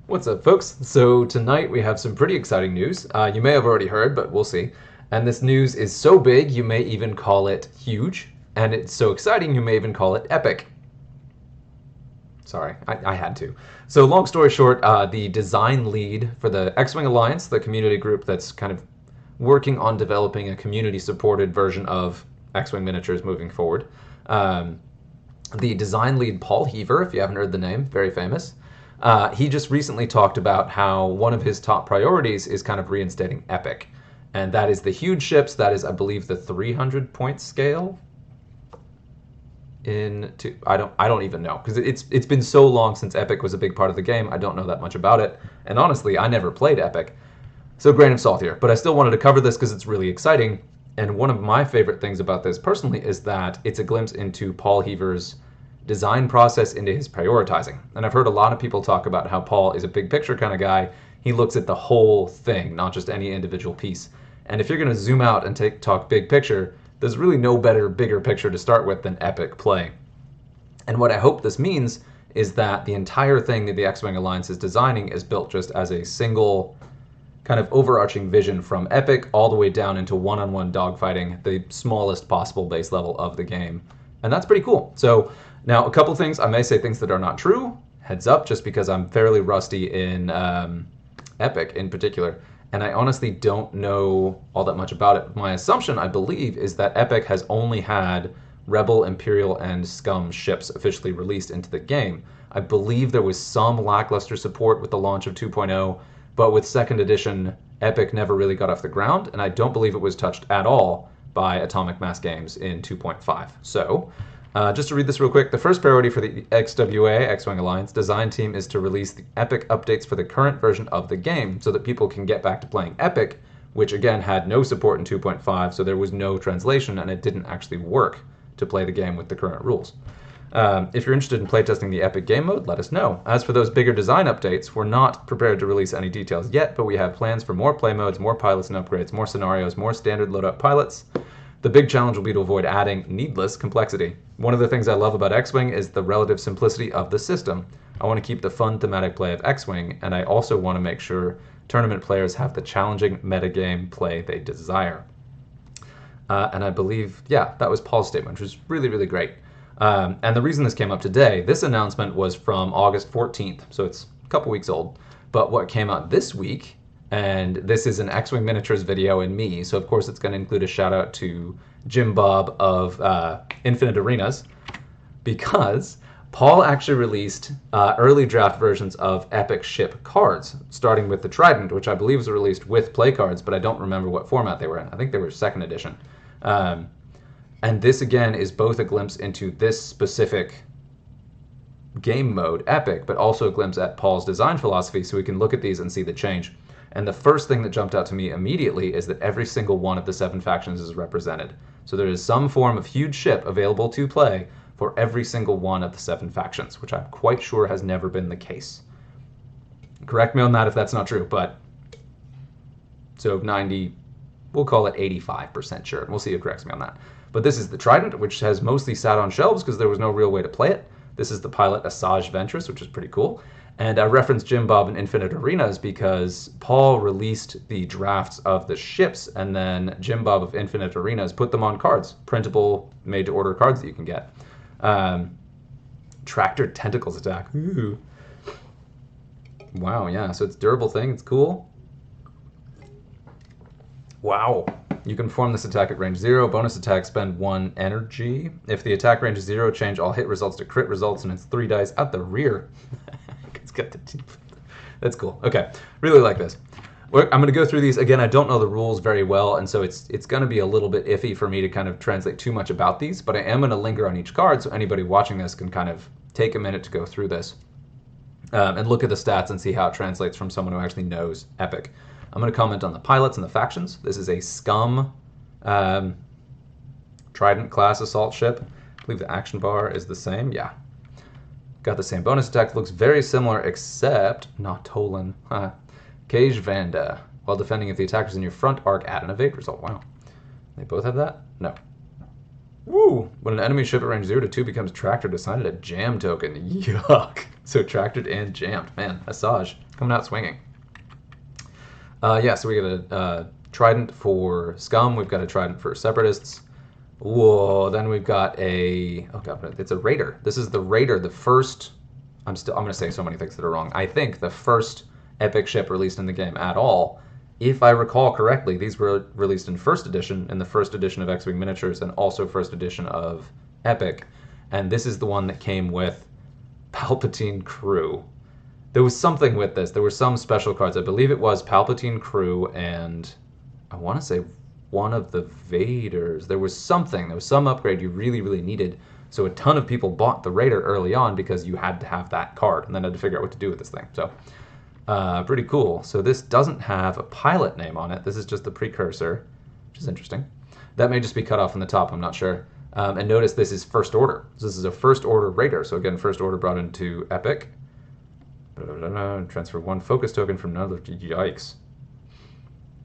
What's up, folks? So tonight we have some pretty exciting news. You may have already heard, but we'll see. And this news is so big, you may even call it huge. And it's so exciting, you may even call it epic. Sorry, I had to. So long story short, the design lead for the X-Wing Alliance, the community group that's kind of working on developing a community-supported version of X-Wing miniatures moving forward. The design lead, Paul Heaver, if you haven't heard the name, very famous. He just recently talked about how one of his top priorities is kind of reinstating Epic. And that is the huge ships. That is, I believe, the 300-point scale. I don't even know, because it's been so long since Epic was a big part of the game. I don't know that much about it. And honestly, I never played Epic. So grain of salt here. But I still wanted to cover this because it's really exciting. And one of my favorite things about this personally is that it's a glimpse into Paul Heaver's design process, into his prioritizing. And I've heard a lot of people talk about how Paul is a big picture kind of guy. He looks at the whole thing, not just any individual piece. And if you're going to zoom out and talk big picture, there's really no better, bigger picture to start with than epic play. And what I hope this means is that the entire thing that the X-Wing Alliance is designing is built just as a single kind of overarching vision from epic all the way down into one-on-one dogfighting, the smallest possible base level of the game. And that's pretty cool. So now, a couple things. I may say things that are not true. Heads up, just because I'm fairly rusty in Epic in particular. And I honestly don't know all that much about it. My assumption, I believe, is that Epic has only had Rebel, Imperial, and Scum ships officially released into the game. I believe there was some lackluster support with the launch of 2.0, but with 2nd edition, Epic never really got off the ground, and I don't believe it was touched at all by Atomic Mass Games in 2.5. So, just to read this real quick, the first priority for the XWA, X-Wing Alliance, design team is to release the Epic updates for the current version of the game so that people can get back to playing Epic, which again had no support in 2.5, so there was no translation and it didn't actually work to play the game with the current rules. If you're interested in playtesting the Epic game mode, let us know. As for those bigger design updates, we're not prepared to release any details yet, but we have plans for more play modes, more pilots and upgrades, more scenarios, more standard loadout pilots. The big challenge will be to avoid adding needless complexity. One of the things I love about X-Wing is the relative simplicity of the system. I want to keep the fun thematic play of X-Wing, and I also want to make sure tournament players have the challenging metagame play they desire. And I believe, yeah, that was Paul's statement, which was really, really great. And the reason this came up today, this announcement was from August 14th, so it's a couple weeks old. But what came out this week, and this is an X-Wing Miniatures video and me, so of course it's going to include a shout out to Jim Bob of Infinite Arenas, because Paul actually released early draft versions of Epic ship cards, starting with the Trident, which I believe was released with play cards, but I don't remember what format they were in. I think they were 2nd edition. And this, again, is both a glimpse into this specific game mode, Epic, but also a glimpse at Paul's design philosophy, so we can look at these and see the change. And the first thing that jumped out to me immediately is that every single one of the 7 factions is represented. So there is some form of huge ship available to play for every single one of the 7 factions, which I'm quite sure has never been the case. Correct me on that if that's not true, but so 90, we'll call it 85% sure, and we'll see who corrects me on that. But this is the Trident, which has mostly sat on shelves because there was no real way to play it. This is the pilot Asajj Ventress, which is pretty cool. And I referenced Jim Bob in Infinite Arenas because Paul released the drafts of the ships, and then Jim Bob of Infinite Arenas put them on cards, printable, made-to-order cards that you can get. Tractor Tentacles attack. Ooh. Wow, yeah, so it's a durable thing. It's cool. Wow. You can perform this attack at range 0. Bonus attack, spend 1 energy. If the attack range is 0, change all hit results to crit results, and it's 3 dice at the rear. It's got the teeth. That's cool. Okay, really like this. I'm going to go through these. Again, I don't know the rules very well, and so it's going to be a little bit iffy for me to kind of translate too much about these, but I am going to linger on each card so anybody watching this can kind of take a minute to go through this and look at the stats and see how it translates from someone who actually knows Epic. I'm going to comment on the pilots and the factions. This is a Scum Trident-class assault ship. I believe the action bar is the same. Yeah. Got the same bonus attack. Looks very similar, except not Tolan. Cage Vanda. While defending, if the attacker's in your front arc, add an evade result. Wow. They both have that? No. Woo! When an enemy ship at range 0 to 2 becomes tractored, assign it a jam token. Yuck. So tractored and jammed. Man, Asajj. Coming out swinging. Yeah, so we got a Trident for Scum. We've got a Trident for Separatists. Whoa, then we've got a... Oh, God, it's a Raider. This is the Raider, the first... I'm going to say so many things that are wrong. I think the first Epic ship released in the game at all. If I recall correctly, these were released in first edition, in the first edition of X-Wing Miniatures, and also first edition of Epic. And this is the one that came with Palpatine Crew. There was something with this. There were some special cards. I believe it was Palpatine Crew and I want to say one of the Vaders. There was something. There was some upgrade you really, really needed. So a ton of people bought the Raider early on because you had to have that card and then had to figure out what to do with this thing. So pretty cool. So this doesn't have a pilot name on it. This is just the precursor, which is interesting. That may just be cut off from the top. I'm not sure. And notice this is First Order. So this is a First Order Raider. So again, First Order brought into Epic. Transfer 1 focus token from another. Yikes.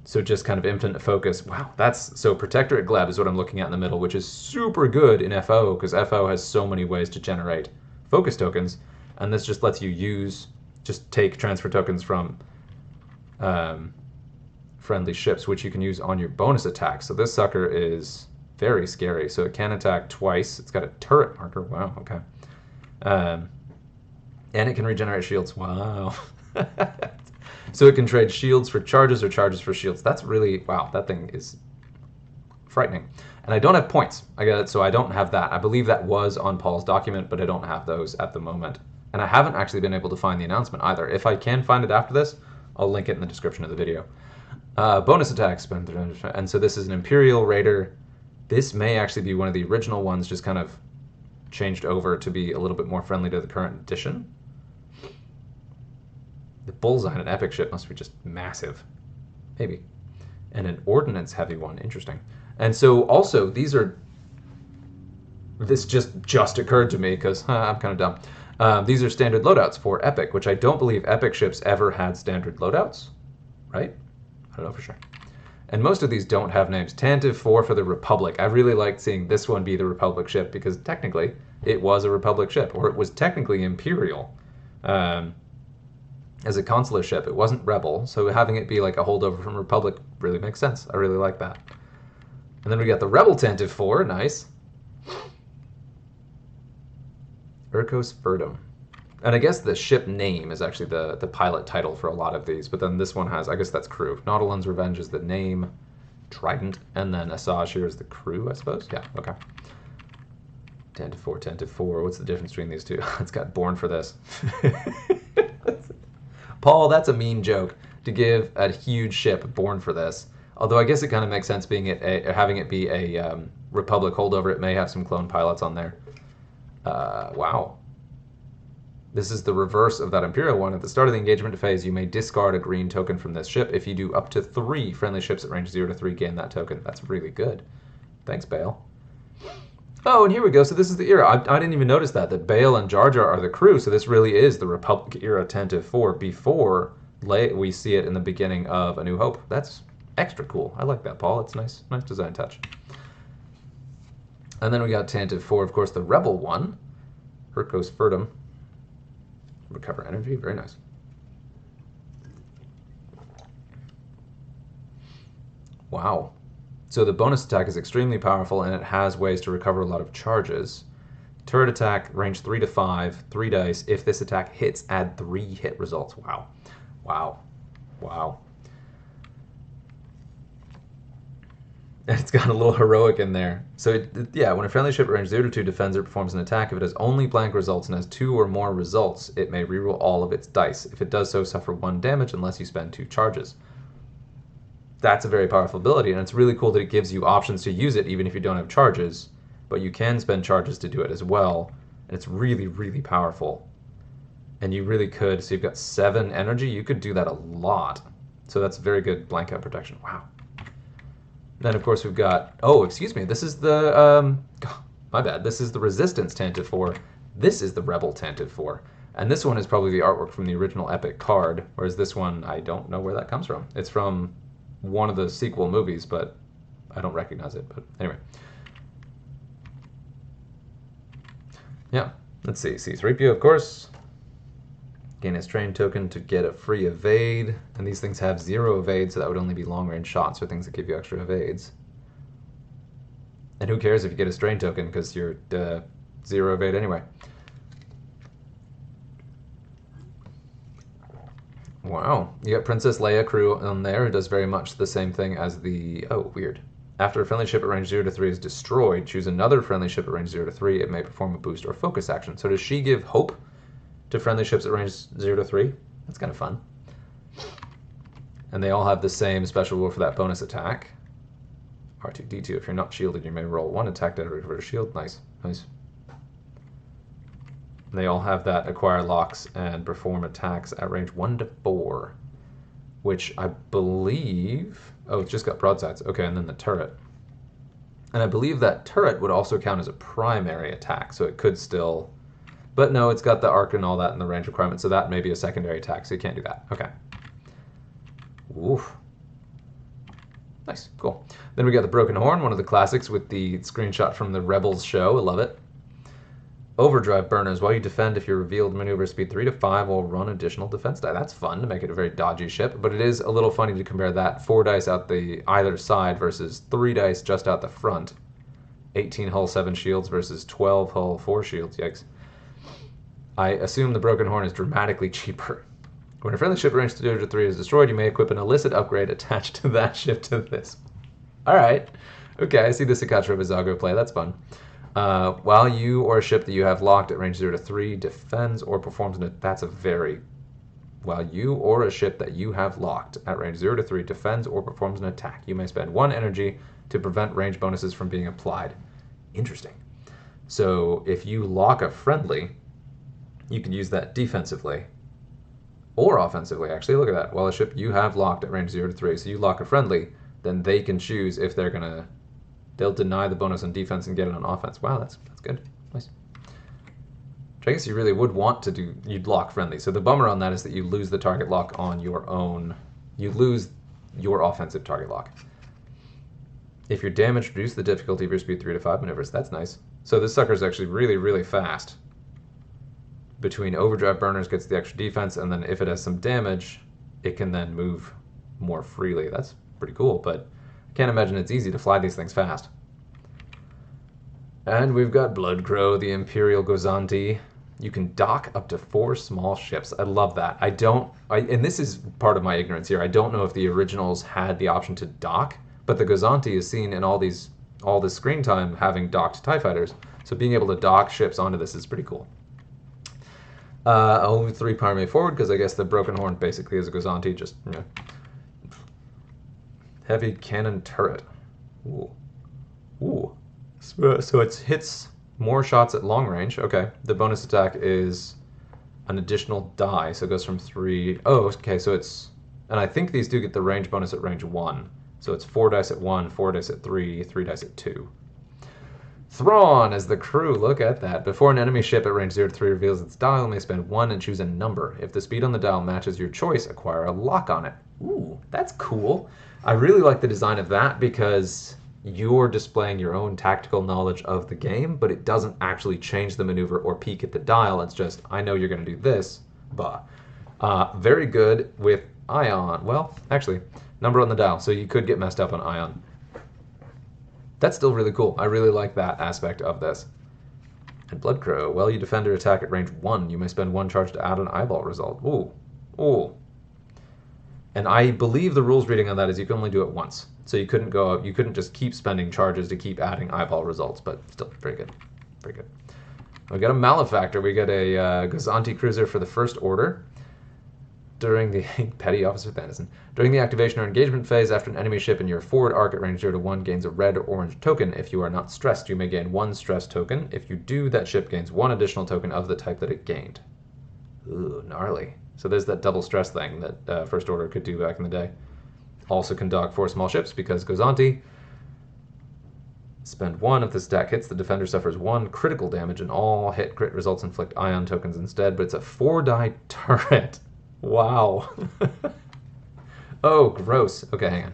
So just kind of infinite focus. Wow, that's... So Protectorate Gleb is what I'm looking at in the middle, which is super good in FO, because FO has so many ways to generate focus tokens, and this just lets you just take transfer tokens from friendly ships, which you can use on your bonus attack. So this sucker is very scary. So it can attack twice. It's got a turret marker. Wow, okay. And it can regenerate shields. Wow. So it can trade shields for charges or charges for shields. That's really, wow, that thing is frightening. And I don't have points. So I don't have that. I believe that was on Paul's document, but I don't have those at the moment. And I haven't actually been able to find the announcement either. If I can find it after this, I'll link it in the description of the video. Bonus attacks. And so this is an Imperial Raider. This may actually be one of the original ones, just kind of changed over to be a little bit more friendly to the current edition. The bullseye on an Epic ship must be just massive. Maybe. And an ordnance heavy one. Interesting. And so also, these are... This just occurred to me because I'm kind of dumb. These are standard loadouts for Epic, which I don't believe Epic ships ever had standard loadouts. Right? I don't know for sure. And most of these don't have names. Tantive IV for the Republic. I really liked seeing this one be the Republic ship because technically it was a Republic ship, or it was technically Imperial. As a consular ship, it wasn't Rebel, so having it be like a holdover from Republic really makes sense. I really like that. And then we got the Rebel Tantive IV, nice. Urkos Verdum. And I guess the ship name is actually the pilot title for a lot of these, but then this one has, I guess that's crew. Nautilin's Revenge is the name, Trident, and then Asajj here is the crew, I suppose? Yeah, okay. Tantive IV. What's the difference between these two? It's got Born for this. Paul, that's a mean joke to give a huge ship Born for this. Although I guess it kind of makes sense being having it be a Republic holdover. It may have some clone pilots on there. Wow. This is the reverse of that Imperial one. At the start of the engagement phase, you may discard a green token from this ship. If you do up to 3 friendly ships at range 0 to 3, gain that token. That's really good. Thanks, Bale. Oh, and here we go. So this is the era. I didn't even notice that Bale and Jar Jar are the crew. So this really is the Republic era Tantive IV before we see it in the beginning of A New Hope. That's extra cool. I like that, Paul. It's nice design touch. And then we got Tantive IV, of course, the Rebel one. Urkos Verdum. Recover energy. Very nice. Wow. So the bonus attack is extremely powerful, and it has ways to recover a lot of charges. Turret attack, range 3 to 5, 3 dice. If this attack hits, add 3 hit results. Wow. Wow. Wow. And it's got a little heroic in there. So, yeah, when a friendly ship at range 0 to 2 defends or performs an attack, if it has only blank results and has 2 or more results, it may reroll all of its dice. If it does so, suffer 1 damage unless you spend 2 charges. That's a very powerful ability, and it's really cool that it gives you options to use it even if you don't have charges, but you can spend charges to do it as well, and it's really, really powerful. And you really could, so you've got 7 energy, you could do that a lot. So that's very good blank out protection. Wow. Then, of course, we've got, oh, excuse me, this is the, my bad, this is the Resistance Tantive IV. This is the Rebel Tantive IV. And this one is probably the artwork from the original Epic card, whereas this one, I don't know where that comes from. It's from one of the sequel movies, but I don't recognize it. But anyway. Yeah, let's see. C-3PO, of course. Gain a strain token to get a free evade. And these things have 0 evade, so that would only be long-range shots or things that give you extra evades. And who cares if you get a strain token, because you're 0 evade anyway. Wow. You got Princess Leia crew on there, who does very much the same thing as the... Oh, weird. After a friendly ship at range 0 to 3 is destroyed, choose another friendly ship at range 0 to 3. It may perform a boost or focus action. So does she give hope to friendly ships at range 0 to 3? That's kind of fun. And they all have the same special rule for that bonus attack. R2-D2. If you're not shielded, you may roll 1 attack to recover a shield. Nice. Nice. They all have that acquire locks and perform attacks at range 1 to 4, which I believe... Oh, it's just got broadsides. Okay, and then the turret. And I believe that turret would also count as a primary attack, so it could still... But no, it's got the arc and all that in the range requirement, so that may be a secondary attack, so you can't do that. Okay. Oof. Nice, cool. Then we got the Broken Horn, one of the classics with the screenshot from the Rebels show. I love it. Overdrive burners. While you defend, if you're revealed maneuver speed 3 to 5, will run additional defense die. That's fun to make it a very dodgy ship, but it is a little funny to compare that 4 dice out the either side versus 3 dice just out the front. 18 hull, 7 shields versus 12 hull, 4 shields. Yikes. I assume the Broken Horn is dramatically cheaper. When a friendly ship range 0 to 3 is destroyed, you may equip an illicit upgrade attached to that ship to this. Alright. Okay, I see the Sakatra Vizago play. That's fun. While you or a ship that you have locked at range 0 to 3 defends or performs an... That's a very... While you or a ship that you have locked at range 0 to 3 defends or performs an attack, you may spend 1 energy to prevent range bonuses from being applied. Interesting. So if you lock a friendly, you can use that defensively. Or offensively, actually. Look at that. While a ship you have locked at range 0 to 3, so you lock a friendly, then they can choose if they're going to... They'll deny the bonus on defense and get it on offense. Wow, that's good. Nice. Which I guess you really would want to do. You'd lock friendly. So the bummer on that is that you lose the target lock on your own. You lose your offensive target lock. If you're damaged, reduce the difficulty of your speed 3 to 5 maneuvers. That's nice. So this sucker's actually really, really fast. Between overdrive burners gets the extra defense, and then if it has some damage, it can then move more freely. That's pretty cool, but I can't imagine it's easy to fly these things fast. And we've got Bloodcrow, the Imperial Gozanti. You can dock up to 4 small ships. I love that. And this is part of my ignorance here. I don't know if the originals had the option to dock, but the Gozanti is seen in all this screen time having docked TIE fighters. So being able to dock ships onto this is pretty cool. Only 3 primary forward, because I guess the Broken Horn basically is a Gozanti, just, you know. Heavy cannon turret. Ooh. Ooh. So it hits more shots at long range. Okay. The bonus attack is an additional die, so it goes from 3... Oh, okay, so it's... And I think these do get the range bonus at range 1. So it's 4 dice at 1, 4 dice at 3, 3 dice at 2. Thrawn as the crew. Look at that. Before an enemy ship at range 0 to 3 reveals its dial, you may spend 1 and choose a number. If the speed on the dial matches your choice, acquire a lock on it. Ooh, that's cool. I really like the design of that because you're displaying your own tactical knowledge of the game, but it doesn't actually change the maneuver or peek at the dial. It's just, I know you're going to do this. Bah. Very good with Ion. Well, actually, number on the dial, so you could get messed up on Ion. That's still really cool. I really like that aspect of this. And Bloodcrow. Well, you defend or attack at range 1. You may spend 1 charge to add an eyeball result. Ooh. Ooh. And I believe the rules reading on that is you can only do it once. So you couldn't just keep spending charges to keep adding eyeball results, but still, very good. Very good. We got a Malefactor. We got a Gozanti cruiser for the First Order. During the Petty Officer Thanison. During the activation or engagement phase, after an enemy ship in your forward arc at range 0 to 1 gains a red or orange token. If you are not stressed, you may gain 1 stress token. If you do, that ship gains 1 additional token of the type that it gained. Ooh, gnarly. So there's that double stress thing that First Order could do back in the day. Also can dock 4 small ships because Gozanti. Spend 1. If this attack hits, the defender suffers 1 critical damage, and all hit crit results inflict ion tokens instead, but it's a 4-die turret. Wow. Oh, gross. Okay, hang on.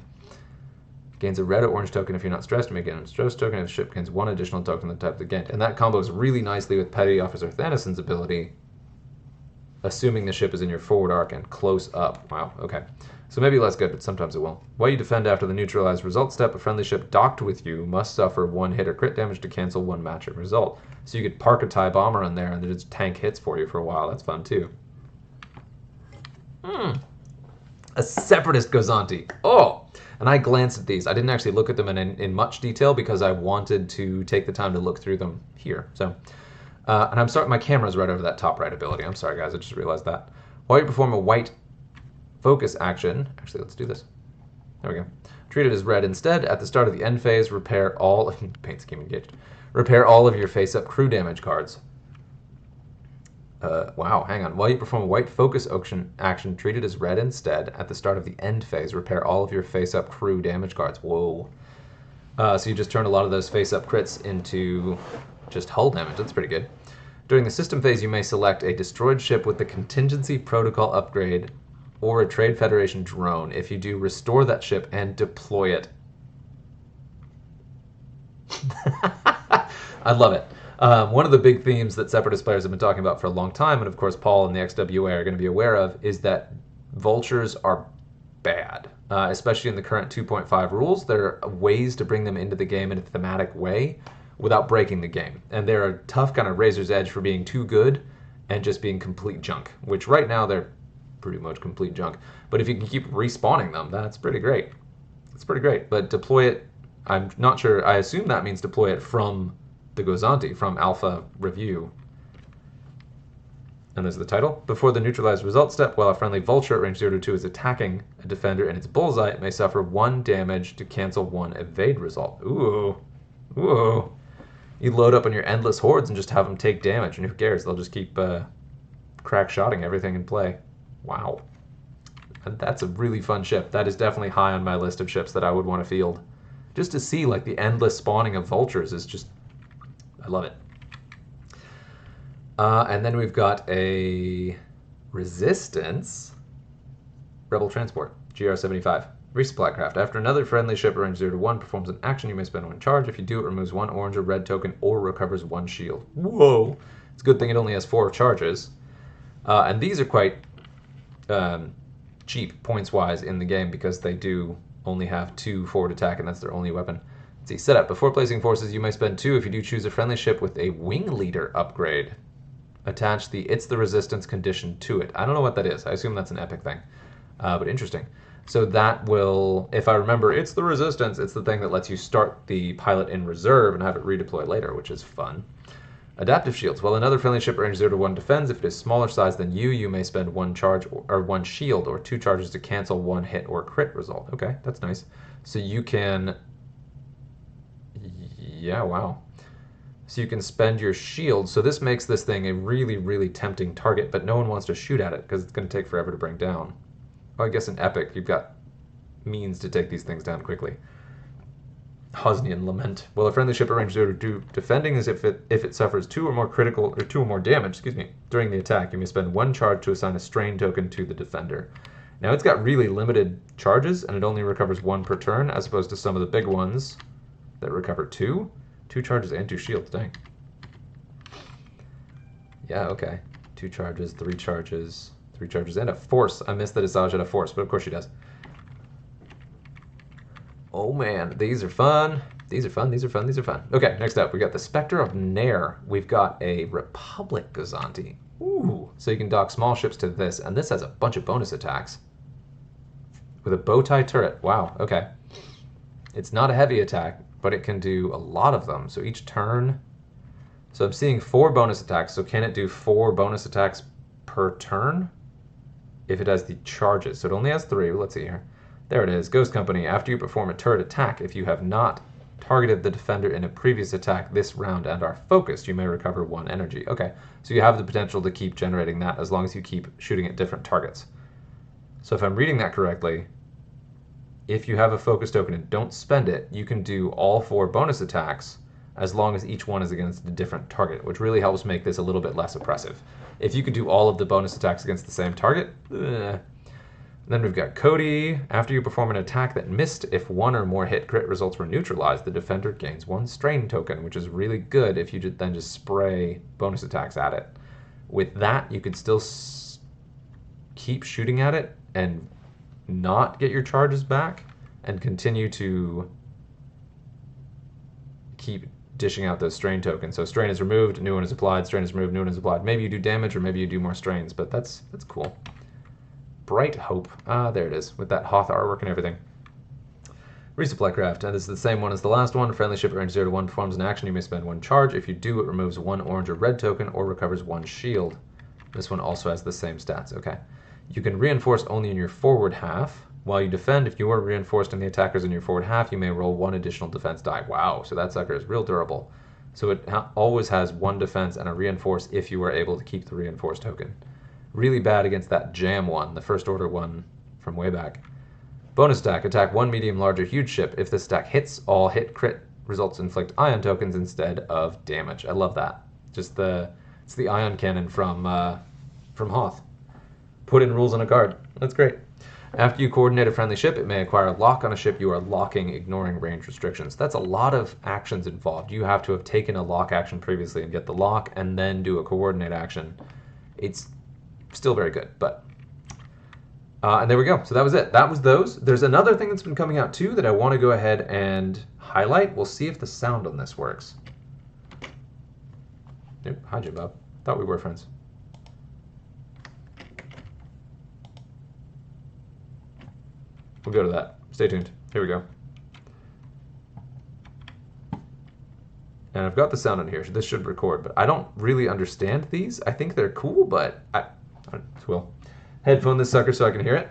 Gains a red or orange token if you're not stressed. You may gain a stress token if the ship gains 1 additional token of the type that gained. And that combos really nicely with Petty Officer Thanison's ability assuming the ship is in your forward arc and close up. Wow, okay. So maybe less good, but sometimes it will. While you defend after the neutralized result step, a friendly ship docked with you must suffer 1 hit or crit damage to cancel 1 matching result. So you could park a TIE bomber in there and then just tank hits for you for a while. That's fun too. A Separatist Gozanti. Oh! And I glanced at these. I didn't actually look at them in much detail because I wanted to take the time to look through them here. So, and I'm sorry, my camera's right over that top right ability. I'm sorry, guys. I just realized that. While you perform a white focus action, actually, let's do this. There we go. Treat it as red instead. At the start of the end phase, repair all paint scheme engaged. Repair all of your face-up crew damage cards. Wow, hang on. While you perform a white focus action, treat it as red instead. At the start of the end phase, repair all of your face-up crew damage cards. Whoa. So you just turn a lot of those face-up crits into just hull damage. That's pretty good. During the system phase, you may select a destroyed ship with the contingency protocol upgrade or a Trade Federation drone. If you do, restore that ship and deploy it. I love it. One of the big themes that Separatist players have been talking about for a long time, and of course Paul and the XWA are going to be aware of, is that vultures are bad, especially in the current 2.5 rules. There are ways to bring them into the game in a thematic way without breaking the game. And they're a tough kind of razor's edge for being too good and just being complete junk, which right now they're pretty much complete junk. But if you can keep respawning them, that's pretty great. It's pretty great. But deploy it, I'm not sure, I assume that means deploy it from the Gozanti, from Alpha Review. And there's the title. Before the neutralized result step, while a friendly vulture at range 0 to 2 is attacking a defender in its bullseye, it may suffer 1 damage to cancel 1 evade result. Ooh. Ooh. You load up on your endless hordes and just have them take damage, and who cares? They'll just keep crack-shotting everything in play. Wow. And that's a really fun ship. That is definitely high on my list of ships that I would want to field. Just to see, like, the endless spawning of vultures is just... I love it. And then we've got a Resistance Rebel Transport, GR-75. Resupply craft. After another friendly ship at range 0 to 1 performs an action, you may spend 1 charge. If you do, it removes 1 orange or red token or recovers 1 shield. Whoa! It's a good thing it only has 4 charges. And these are quite cheap points-wise in the game because they do only have 2 forward attack, and that's their only weapon. Let's see. Setup. Before placing forces, you may spend 2 if you do choose a friendly ship with a wing leader upgrade. Attach the It's the Resistance condition to it. I don't know what that is. I assume that's an epic thing. But interesting. So that will, if I remember, It's the Resistance, it's the thing that lets you start the pilot in reserve and have it redeploy later, which is fun. Adaptive shields. While another friendly ship range 0 to 1 defends, if it is smaller size than you may spend 1 charge or 1 shield or 2 charges to cancel 1 hit or crit result. Okay, that's nice. So you can... Yeah, wow. So you can spend your shield. So this makes this thing a really, really tempting target, but no one wants to shoot at it because it's going to take forever to bring down. Oh, I guess in Epic, you've got means to take these things down quickly. Hosnian Lament. Well, a friendly ship at range 0 to 2 defending is if it suffers 2 or more critical, or 2 or more damage, during the attack, you may spend 1 charge to assign a strain token to the defender. Now, it's got really limited charges, and it only recovers 1 per turn, as opposed to some of the big ones that recover 2. 2 charges and 2 shields, dang. Yeah, okay. 2 charges, 3 charges, 3 charges, and a force. I missed that Asajj had a force, but of course she does. Oh man, these are fun. These are fun, these are fun, these are fun. Okay, next up, we got the Spectre of Nair. We've got a Republic Gozanti. Ooh, so you can dock small ships to this, and this has a bunch of bonus attacks. With a bow tie turret. Wow, okay. It's not a heavy attack, but it can do a lot of them. So each turn... So I'm seeing 4 bonus attacks, so can it do 4 bonus attacks per turn? If it has the charges. So it only has 3. Let's see here. There it is. Ghost Company. After you perform a turret attack, if you have not targeted the defender in a previous attack this round and are focused, you may recover 1 energy. Okay, so you have the potential to keep generating that as long as you keep shooting at different targets. So if I'm reading that correctly, if you have a focus token and don't spend it, you can do all 4 bonus attacks as long as each one is against a different target, which really helps make this a little bit less oppressive. If you could do all of the bonus attacks against the same target, Then we've got Cody. After you perform an attack that missed, if 1 or more hit crit results were neutralized, the defender gains 1 strain token, which is really good if you then just spray bonus attacks at it. With that, you could still keep shooting at it and not get your charges back and continue to keep dishing out those strain tokens. So strain is removed, new one is applied, strain is removed, new one is applied. Maybe you do damage or maybe you do more strains, but that's cool. Bright Hope. Ah, there it is, with that Hoth artwork and everything. Resupply craft, and this is the same one as the last one. Friendly ship at range 0 to 1 performs an action. You may spend 1 charge. If you do, it removes 1 orange or red token or recovers 1 shield. This one also has the same stats. Okay. You can reinforce only in your forward half. While you defend, if you are reinforced and the attackers in your forward half, you may roll 1 additional defense die. Wow, so that sucker is real durable. So it always has 1 defense and a reinforce if you are able to keep the reinforced token. Really bad against that jam one, the first order one from way back. Bonus stack, attack 1 medium, large, or huge ship. If this stack hits, all hit crit results inflict ion tokens instead of damage. I love that. Just it's the ion cannon from Hoth. Put in rules on a card. That's great. After you coordinate a friendly ship, it may acquire a lock on a ship you are locking, ignoring range restrictions. That's a lot of actions involved. You have to have taken a lock action previously and get the lock and then do a coordinate action. It's still very good, but... and there we go. So that was it. That was those. There's another thing that's been coming out too that I want to go ahead and highlight. We'll see if the sound on this works. Nope. Hi, Jim Bob. Thought we were friends. We'll go to that. Stay tuned. Here we go. And I've got the sound in here, so this should record, but I don't really understand these. I think they're cool, but well, headphone this sucker so I can hear it.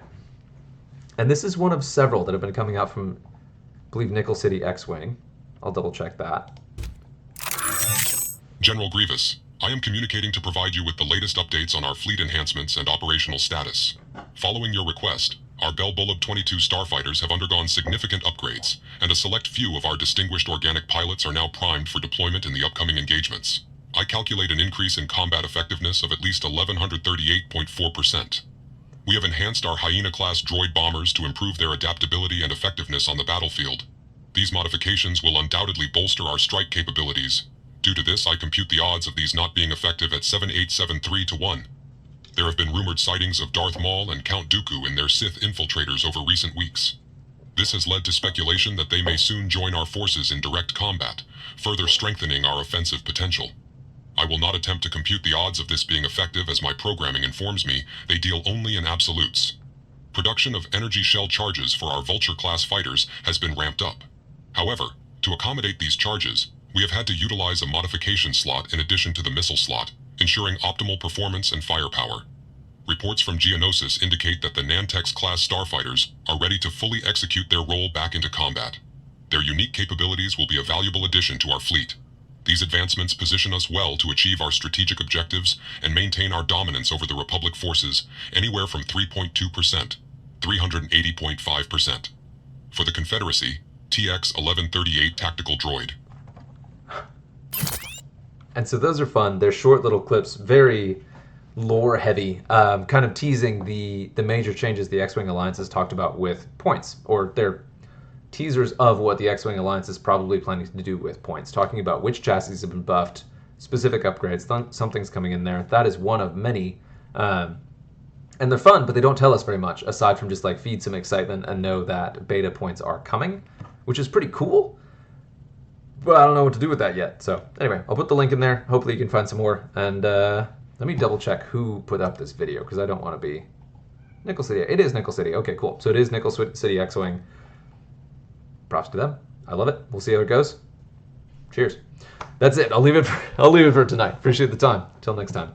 And this is one of several that have been coming out from, I believe, Nickel City X-Wing. I'll double check that. General Grievous, I am communicating to provide you with the latest updates on our fleet enhancements and operational status. Following your request, our Bell Bulb 22 starfighters have undergone significant upgrades, and a select few of our distinguished organic pilots are now primed for deployment in the upcoming engagements. I calculate an increase in combat effectiveness of at least 1138.4%. We have enhanced our Hyena-class droid bombers to improve their adaptability and effectiveness on the battlefield. These modifications will undoubtedly bolster our strike capabilities. Due to this, I compute the odds of these not being effective at 7873 to 1. There have been rumored sightings of Darth Maul and Count Dooku in their Sith infiltrators over recent weeks. This has led to speculation that they may soon join our forces in direct combat, further strengthening our offensive potential. I will not attempt to compute the odds of this being effective, as my programming informs me they deal only in absolutes. Production of energy shell charges for our Vulture-class fighters has been ramped up. However, to accommodate these charges, we have had to utilize a modification slot in addition to the missile slot, ensuring optimal performance and firepower. Reports from Geonosis indicate that the Nantex-class starfighters are ready to fully execute their role back into combat. Their unique capabilities will be a valuable addition to our fleet. These advancements position us well to achieve our strategic objectives and maintain our dominance over the Republic forces anywhere from 3.2%, 380.5%. For the Confederacy, TX-1138 Tactical Droid. And so those are fun. They're short little clips, very lore heavy, kind of teasing the major changes the X-Wing Alliance has talked about with points, or they're teasers of what the X-Wing Alliance is probably planning to do with points, talking about which chassis have been buffed, specific upgrades, something's coming in there. That is one of many. And they're fun, but they don't tell us very much, aside from just like feed some excitement and know that beta points are coming, which is pretty cool. But I don't know what to do with that yet. So anyway, I'll put the link in there. Hopefully you can find some more. And let me double check who put up this video, because I don't want to be... Nickel City. It is Nickel City. Okay, cool. So it is Nickel City X-Wing. Props to them. I love it. We'll see how it goes. Cheers. That's it. I'll leave it for tonight. Appreciate the time. Till next time.